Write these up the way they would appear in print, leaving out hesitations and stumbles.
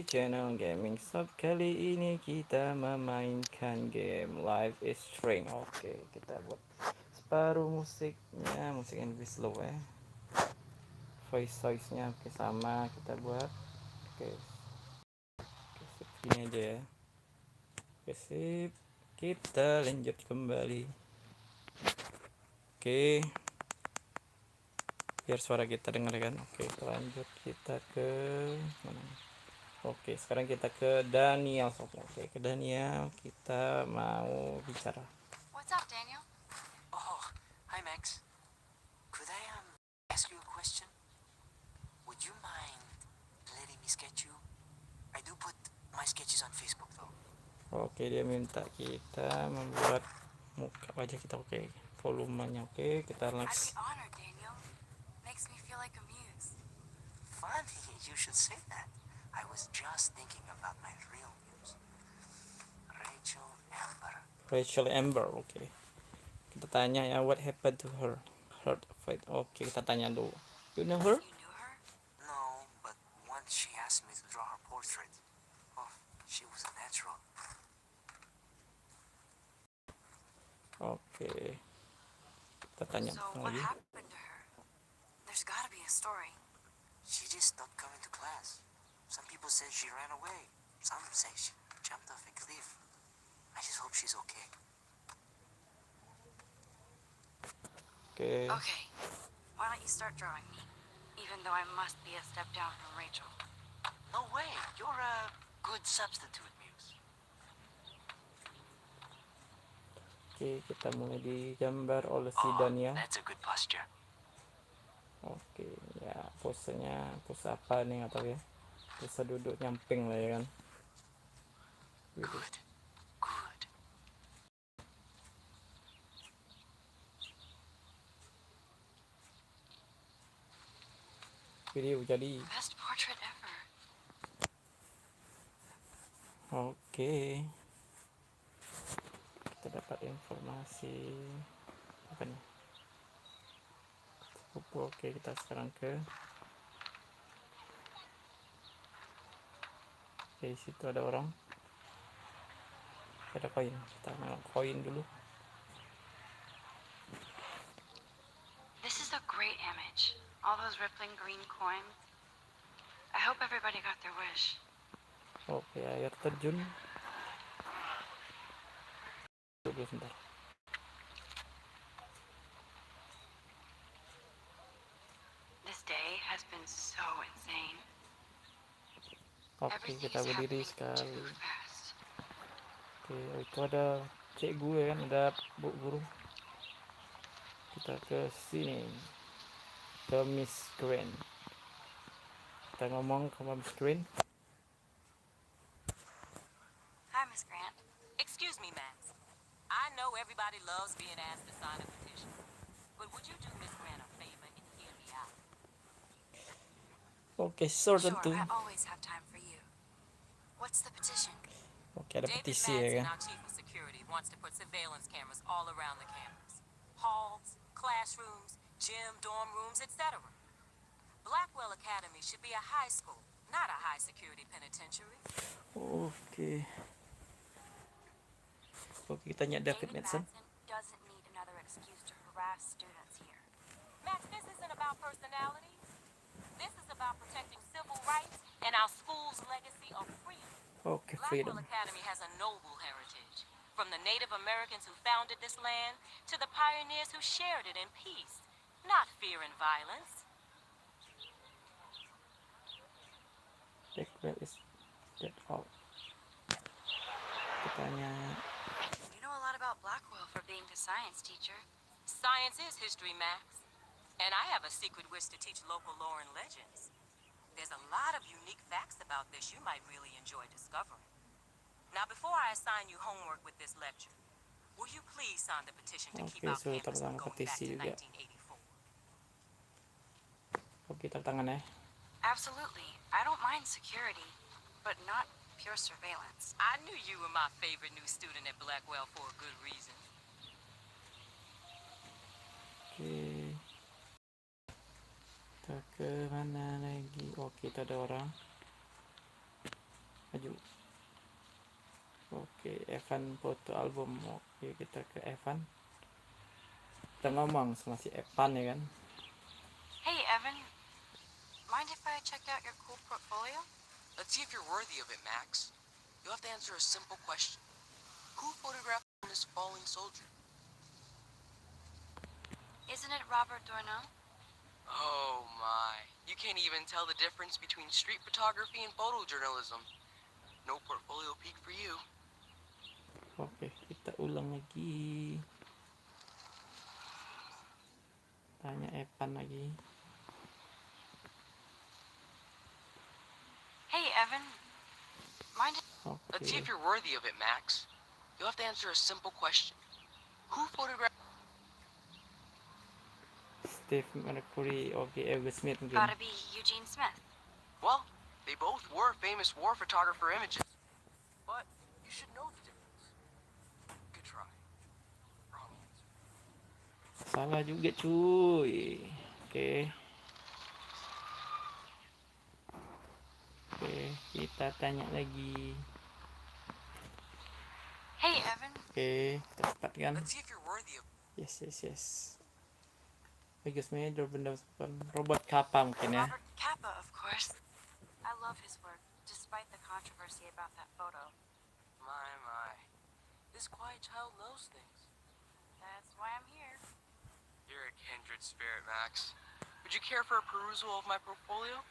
Channel Gaming Shop. Kali ini kita memainkan game Life is Strange. Oke, kita buat separuh musiknya, musik yang lebih slow ya. Voice size-nya oke sama kita buat. Oke, sip gini aja ya. Oke, sip. Kita lanjut kembali. Oke. Biar suara kita dengar kan. Oke, lanjut kita ke mana? Oke, sekarang kita ke Daniel. Oke, ke Daniel. Kita mau bicara. What's up, Daniel? Oh, hi Max. Could I ask you a question? Would you mind letting me sketch you? I do put my sketches on Facebook though. Oke, dia minta kita membuat muka wajah kita. Oke, volumenya oke, kita I'd be next. honored, Daniel. Makes me feel like a muse. Funny, you should say that. I was just thinking about my real muse, Rachel Amber. Rachel Amber. Oke, kita tanya ya, what happened to her? Heart of Fate. Oke, kita tanya dulu. You know her? You knew her? No, but once she asked me to draw her portrait. Oh, she was a natural. Oke, kita tanya So, apa what lagi. happened to her? There's gotta be a story. She just stopped coming to class. Some people say she ran away. Some say she jumped off a cliff. I just hope she's okay. Oke, Okay, why don't you start drawing me? Even though I must be a step down from Rachel. No way, you're a good substitute muse. oke, kita mulai digambar oleh si Oh, Daniel. that's a good posture. Oke, ya posenya pose apa nih atau ya? Pose duduk nyamping lah ya kan. Gitu. Good, good. Video jadi. Best portrait ever. Oke, kita dapat informasi apa nih? Sepupu. Oke, kita sekarang ke di situ ada orang, ada koin. Kita nengok koin dulu. This is a great image. All those rippling green coins. I hope everybody got their wish. Oke, air terjun dulu sebentar. This day has been so insane. Oke, Everything kita is berdiri happening sekali. too fast. Oke, itu ada cikgu ya kan, ada bu guru. Kita ke sini, ke Miss Green. Kita ngomong ke Miss Green. Hi, Miss Grant. Excuse me, Max. I know everybody loves being asked to sign a petition, but would you do Miss Grant a favor and hear me out? Oke, sure Sure, tentu. I always have time for you. What's the petition? Oke, ada David petisi ya Madsen, kan. our chief of security, wants to put surveillance cameras all around the campus. Halls, classrooms, gym, dorm rooms, etc. Blackwell Academy should be a high school, not a high security penitentiary. Oke. Oke, kita tanya David Madsen. doesn't need another excuse to harass students here. Max, this isn't about personalities. This is about protecting civil rights and our school's legacy of freedom. Oke, freedom. Blackwell Academy has a noble heritage, from the Native Americans who founded this land to the pioneers who shared it in peace, not fear and violence. Blackwell is dead out. Kita tanya. You know a lot about Blackwell for being the science teacher. Science is history, Max. And I have a secret wish to teach local lore and legends. There's a lot of unique facts about this you might really enjoy discovering. Now, before I assign you homework with this lecture, will you please sign the petition to keep Oke, our sudah campus tanda from tangan going back petisi to juga. 1984? Oke, tanda tangan ya. Absolutely. I don't mind security, but not pure surveillance. I knew you were my favorite new student at Blackwell for a good reason. Oke. Kita ke mana lagi? Oh, kita ada orang. Maju. Oke, Evan foto album. Oke, kita ke Evan. Kita ngomong sama si Evan ya kan. Hey, Evan. Mind if I check out your cool portfolio? Let's see if you're worthy of it, Max. You'll have to answer a simple question. Who photographed this falling soldier? Isn't it Robert Dornell? Oh my. You can't even tell the difference between street photography and photojournalism. No portfolio peek for you. Oke, kita ulang lagi. Tanya Evan lagi. Hey, Evan. Mind if... Let's see Oke. if you're worthy of it, Max. You'll have to answer a simple question. Who photographed... Steve Mercury. Oke, Evan Smith mungkin. Gotta be Eugene Smith. Well, they both were famous war photographer images. But you should know the difference. Good try. Wrong answer. Salah juga cuy. Oke. Oke, kita tanya lagi. Hey, Evan. Oke, tepat kan? Let's see if you're worthy of... Yes. Bagus Major benda robot kappa mungkin ya. Robert Capa, of course. I love his work, despite the controversy about that photo. My. This quiet child knows things. That's why I'm here. You're a kindred spirit, Max. Would you care for a perusal of my portfolio?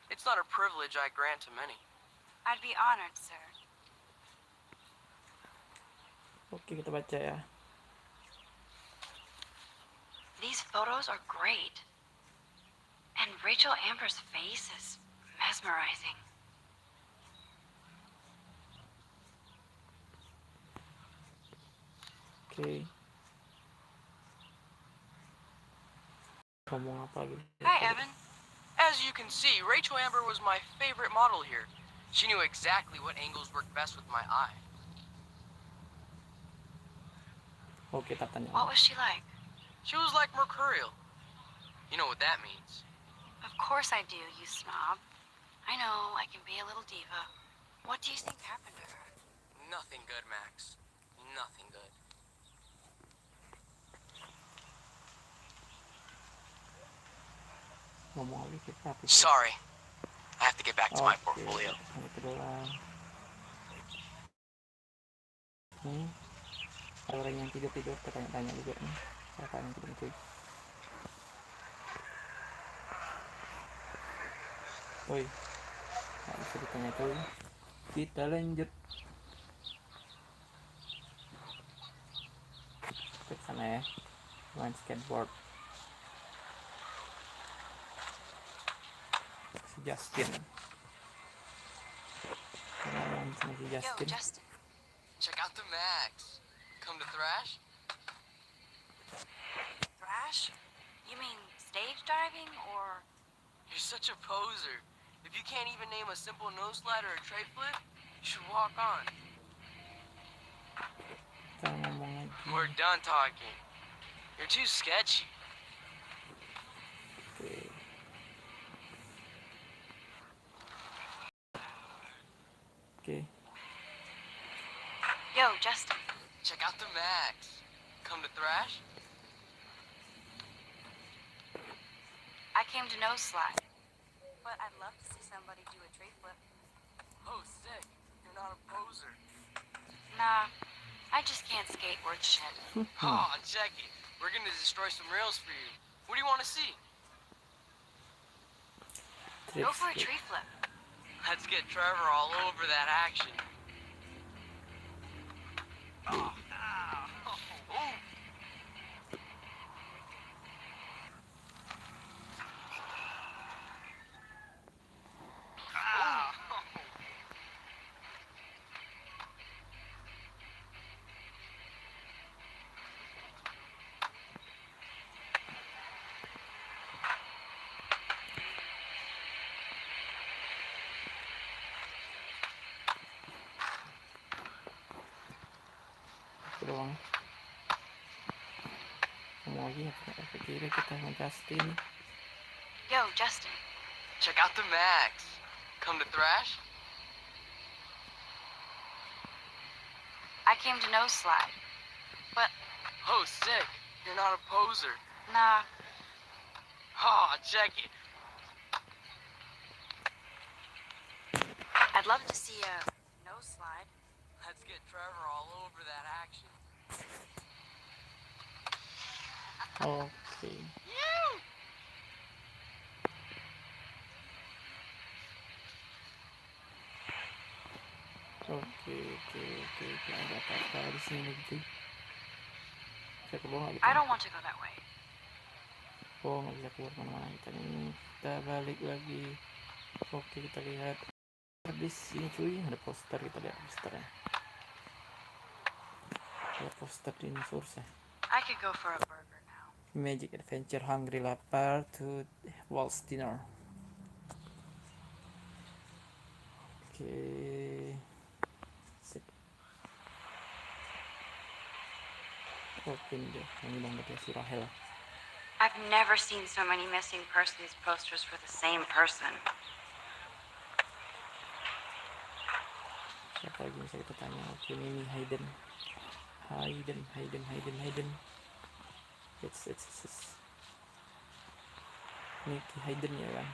It's not a privilege I grant to many. I'd be honored, sir. Oke, kita baca ya. These photos are great. And Rachel Amber's face is mesmerizing. Oke. Ngomong apa lagi? Hi, Evan. As you can see, Rachel Amber was my favorite model here. She knew exactly what angles worked best with my eye. Oke, kita tanya. What was she like? She was like mercurial. You know what that means. Of course I do, you snob. I know, I can be a little diva. What do you think happened to her? Nothing good, Max. Nothing good. Ngomong lagi kita. Sorry. I have to get back to my Oke, portfolio. itu doang. Nih, orang yang tidur kita tanya juga nih. Siapa yang tidur cuy? Woi, nggak bisa ditanya cuy. Kita lanjut ke sana ya. Main skateboard. Si Justin. Kenalan sama si Yo, Justin. Justin. Check out the Max. Come to thrash? Thrash? You mean stage diving or... You're such a poser. If you can't even name a simple nose slide or a tray flip, you should walk on. Kita ngomong lagi. We're done talking. You're too sketchy. Oke. Oke. Yo, Justin. Check out the Max. Come to thrash? I came to nose slide. But I'd love to see somebody do a tray flip. Oh, sick. You're not a poser. Nah, I just can't skate worth shit. Aw, check it. We're gonna destroy some rails for you. What do you want to see? Go for a Tricks. tree flip. Let's get Trevor all over that action. Oh, ow. Ooh. Ow. Itu doang. Ngomong lagi apa kira kita sama Justin. Yo, Justin. Check out the Max. Come to thrash? I came to Nose Slide. But, Oh, sick. You're not a poser. nah, Oh, check it. I'd love to see a Nose Slide. Let's get Trevor all over that action. Okay. Oke. Ada apa-apa di sini gitu. Bisa keluar nggak kita? I don't want to go that way. Oh, nggak bisa keluar kemana-mana kita nih. Kita balik lagi. Oke, kita lihat di sini cuy. Ada poster, kita lihat posternya. Ada poster dinosaurus ya. I could go for a burger now. Magic Adventure Hungry Lapar to Waltz Dinner. Oke. Sip. Oke nih deh, ini banget ya si Rahel. I've never seen so many missing persons posters for the same person. Siapa lagi bisa kita tanya? Oke, ini Hayden. It's Nicky Hayden ya kan?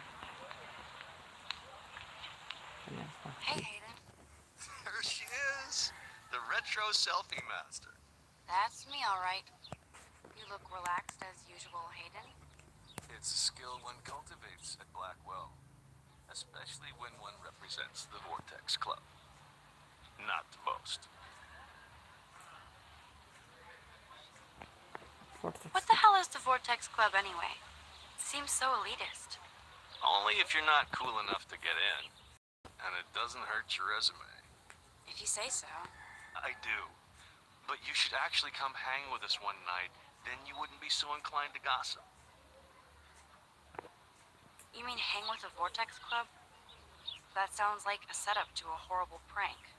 Tanya apa? Hey, Hayden. There she is, the retro selfie master. That's me, all right. You look relaxed as usual, Hayden. It's a skill one cultivates at Blackwell, especially when one represents the Vortex Club. Not to boast. What the hell is the Vortex Club anyway? It seems so elitist. Only if you're not cool enough to get in, and it doesn't hurt your resume. If you say so. I do. But you should actually come hang with us one night, then you wouldn't be so inclined to gossip. You mean hang with the Vortex Club? That sounds like a setup to a horrible prank.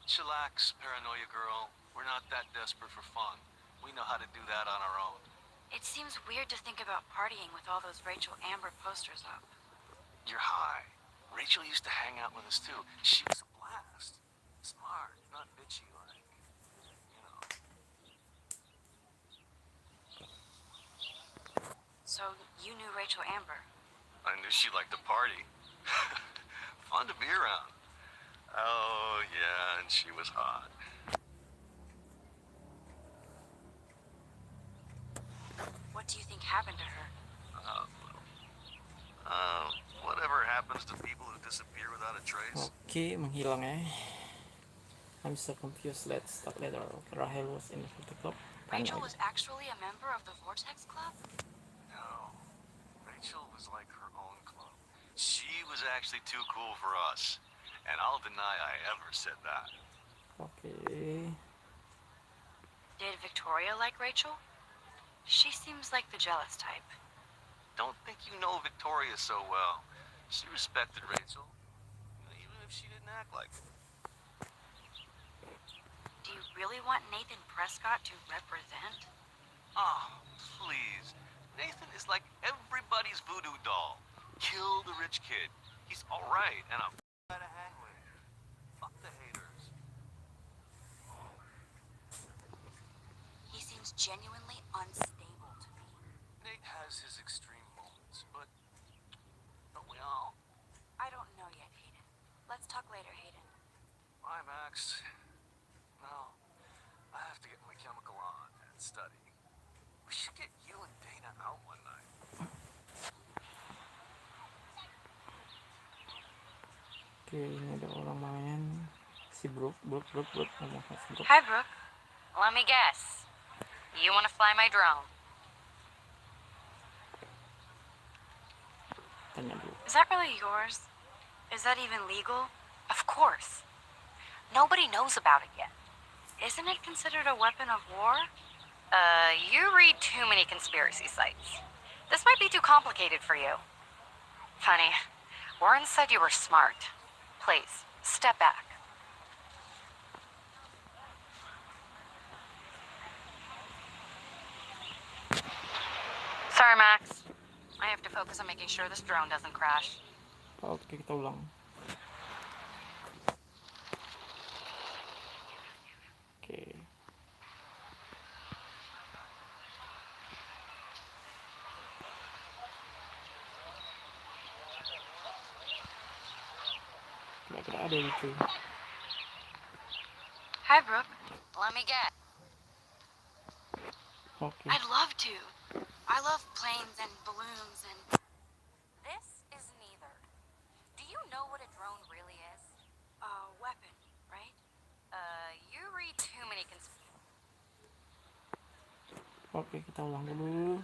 Chillax, paranoia girl. We're not that desperate for fun. We know how to do that on our own. It seems weird to think about partying with all those Rachel Amber posters up. You're high. Rachel used to hang out with us too. She was a blast. Smart, not bitchy like, you know. So you knew Rachel Amber? I knew she liked to party. Fun to be around. Oh, yeah, and she was hot. What do you think happened to her? Whatever happens to people who disappear without a trace? Oke, menghilang ya. I'm so confused. Let's talk later. Rahel was in the club. Tanya Rachel aja. was actually a member of the Vortex Club? No. Rachel was like her own club. She was actually too cool for us. And I'll deny I ever said that. Oke. Did Victoria like Rachel? She seems like the jealous type. Don't think you know Victoria so well. She respected Rachel, even if she didn't act like it. Do you really want Nathan Prescott to represent? Oh, please. Nathan is like everybody's voodoo doll. Kill the rich kid. He's alright, and I'm to hang with. Fuck the haters. He seems genuinely unstable to me. Nate has his extreme moments, but don't we all? I don't know yet, Hayden. Let's talk later, Hayden. Bye, Max. No, I have to get my chemical on and study. We should get you and Dana out one night. Oke, ini ada orang main. Si Brooke ngomong sama si Brooke. Hi, Brooke. Let me guess. You want to fly my drone? Tanya dulu. Is that really yours? Is that even legal? Of course. Nobody knows about it yet. Isn't it considered a weapon of war? You read too many conspiracy sites. This might be too complicated for you. Funny. Warren said you were smart. Please, step back. Sorry, Max. I have to focus on making sure this drone doesn't crash. Oke, kita ulang. Oke. ada ini cuy. Hi, Brooke. Let me get. Oke. I'd love to. I love planes and balloons and... This is neither. Do you know what a drone really is? a weapon, right? You read too many Oke, kita ulang dulu.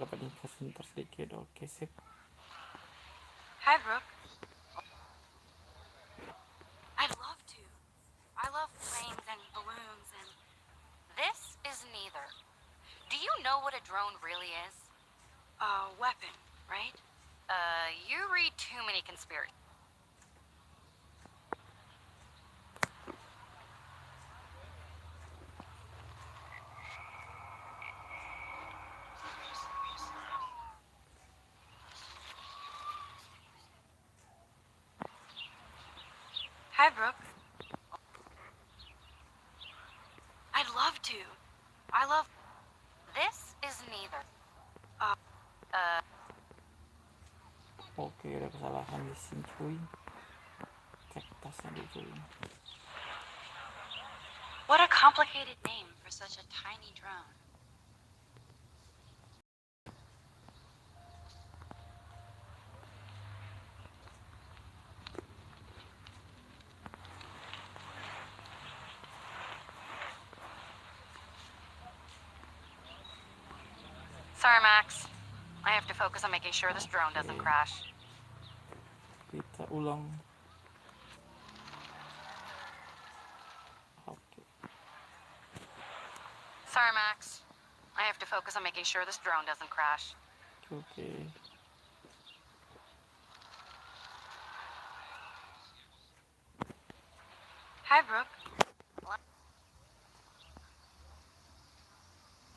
Dapat info sebentar sedikit. Oke, sip. Hi, Brooke. I'd love to. I love planes and balloons and... This is neither. Do you know what a drone really is? a weapon, right? You read too many conspiracy. Hi, Brooke. I'd love to. I love... This is neither. Oke, ada kesalahan di sini cuy. Cek tasnya dulu cuy. What a complicated name for such a tiny drone. Sorry, Max. I have to focus on making sure this drone doesn't crash. Kita ulang. Oke. Sorry, Max. I have to focus on making sure this drone doesn't crash. Oke. Hi, Brooke.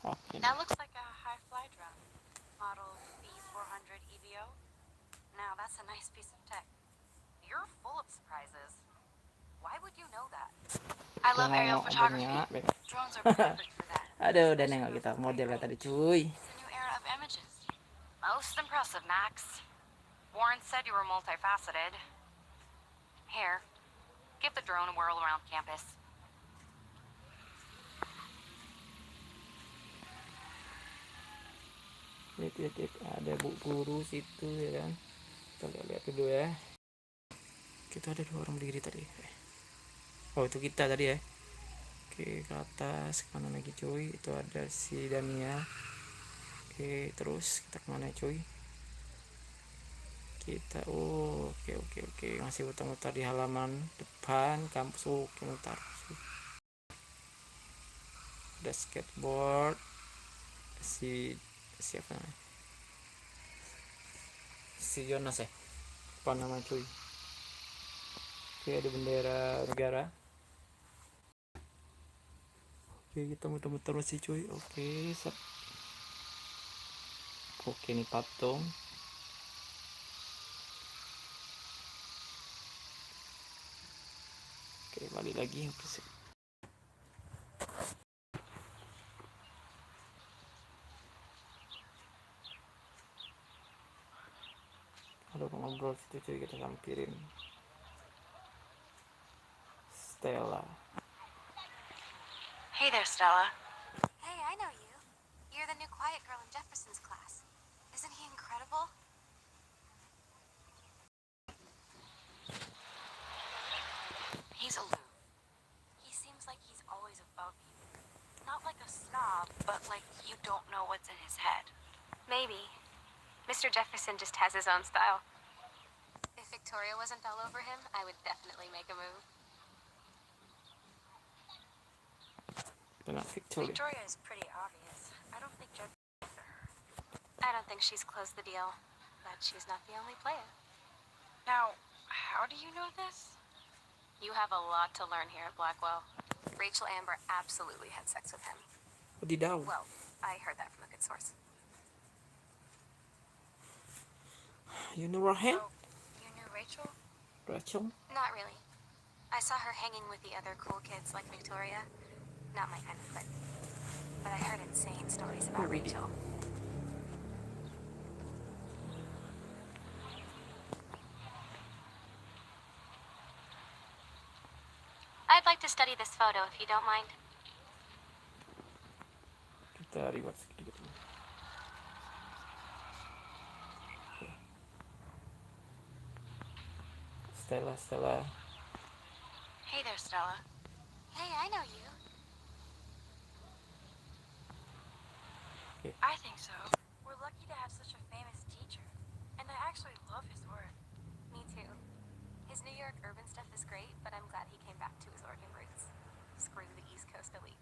Oke. That looks like a high-fly drone. Model B400 EVO. Now, that's a nice piece of tech. You're full of surprises. Why would you know that? I love Kita aerial ngomong photography. adanya, Drones are perfect for that. Aduh, udah nengok kita modelnya tadi cuy. It's a new era of images. Most impressive, Max. Warren said you were multifaceted. Here, give the drone a whirl around campus. Lihat, ada bu guru situ ya kan. Kita lihat dulu ya. Kita ada 2 orang berdiri tadi. Oh, itu kita tadi ya. Oke, ke atas, kemana lagi cuy? Itu ada si Dania. Oke, terus kita kemana cuy? Kita oke, masih muter-muter di halaman depan kampus. Oke, muter. Ada skateboard. Siapa namanya? Si Jonas ya? Apa nama cuy? Oke, ada bendera negara. Oke, kita muter-muter masih cuy. Oke, set. Oke, ini patung. Oke, balik lagi. Oke, sip. Ada ngobrol situ cuy, kita sampirin Stella. Hey there, Stella. Hey, I know you. You're the new quiet girl in Jefferson's class. Isn't he incredible? He's aloof. He seems like he's always above you. Not like a snob, but like you don't know what's in his head. Maybe. Mr. Jefferson just has his own style. If Victoria wasn't all over him, I would definitely make a move. Not Victoria. Victoria is pretty obvious. I don't think Jed for her. I don't think she's closed the deal, but she's not the only player. Now, how do you know this? You have a lot to learn here at Blackwell. Rachel Amber absolutely had sex with him. Wadidaw. Well, I heard that from a good source. You know Rahel? Oh, you knew Rachel? Rachel? Not really. I saw her hanging with the other cool kids like Victoria. Not my kind of clique. But I heard insane stories about really? Rachel. like to study this photo if you don't mind. Kita reward sedikit. Stella. Hey there, Stella. Hey, I know you. I think so. We're lucky to have such a famous teacher. And I actually love his work. Me too. His New York urban stuff is great, but I'm glad he came back to his Oregon roots. Screw the East Coast elite.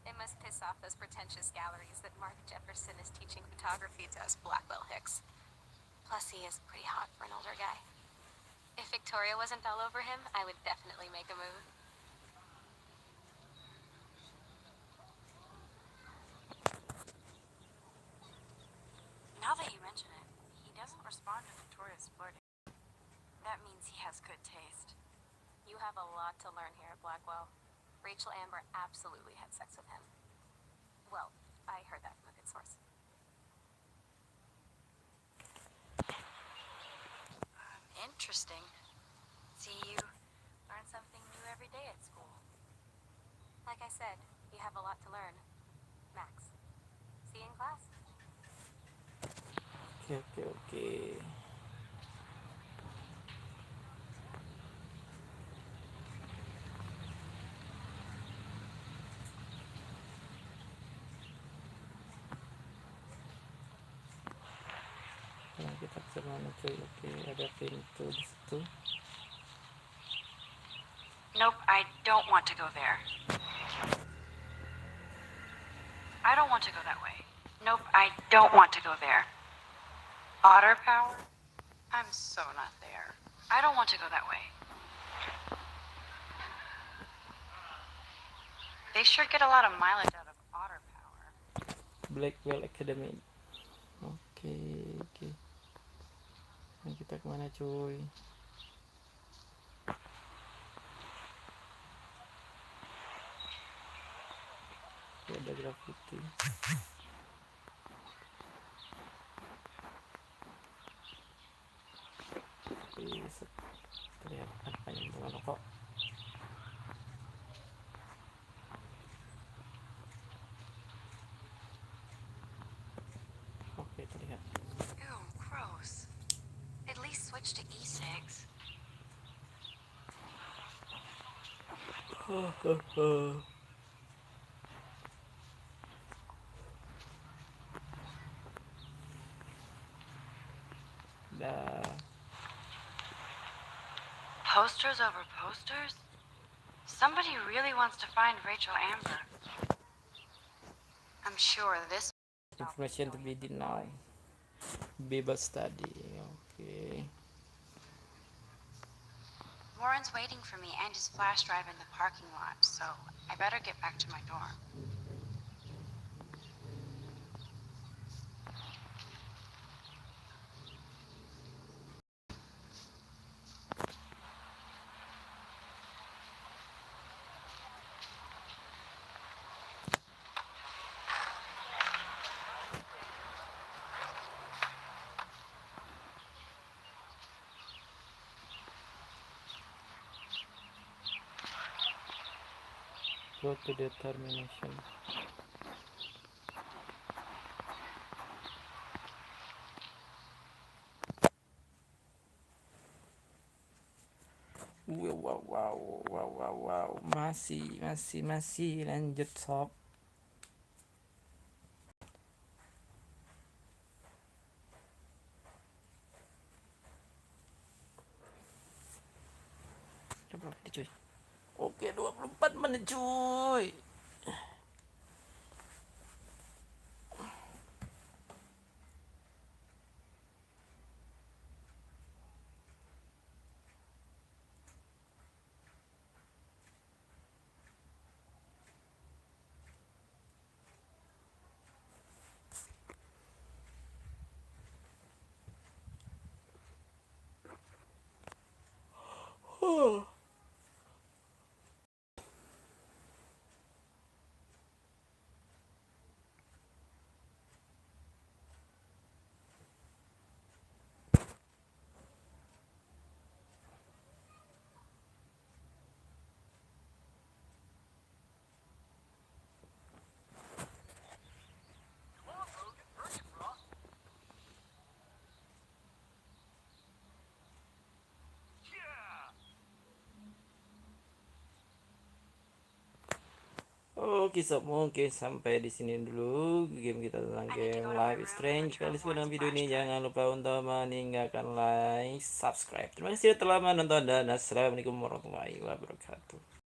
It must piss off those pretentious galleries that Mark Jefferson is teaching photography to us Blackwell Hicks. Plus, he is pretty hot for an older guy. If Victoria wasn't all over him, I would definitely make a move. Now that you mention it, he doesn't respond to Victoria's flirting. That means he has good taste. You have a lot to learn here at Blackwell. Rachel Amber absolutely had sex with him. Well, I heard that from a good source. Interesting. See, you learn something new every day at school. Like I said, you have a lot to learn. Max. See you in class. Oke. Nah, kita ke mana cuy? Oke, ada pintu di situ. Nope, I don't want to go there. I don't want to go that way. Nope, I don't want to go there. Otter power? I'm so not there. I don't want to go that way. They sure get a lot of mileage out of otter power. Blackwell Academy. Oke. Nah, kita kemana cuy? Oke, ada graffiti. Terlihat apa yang dengan rokok. Oke, terlihat. Ew, gross. At least switch to e-cigs. Dah. Posters over posters? Somebody really wants to find Rachel Amber. I'm sure this Information to be denied. Bible study. Oke. Warren's waiting for me and his flash drive in the parking lot, so I better get back to my dorm. Go to determination. Wow. Masih lanjut sob. Coba cuy. Oke, 24 menit cuy. Oke sob, mungkin sampai di sini dulu game kita tentang game Life is Strange. Jika kalian suka dengan video ini, jangan lupa untuk meninggalkan like, subscribe. Terima kasih telah menonton dan assalamualaikum warahmatullahi wabarakatuh.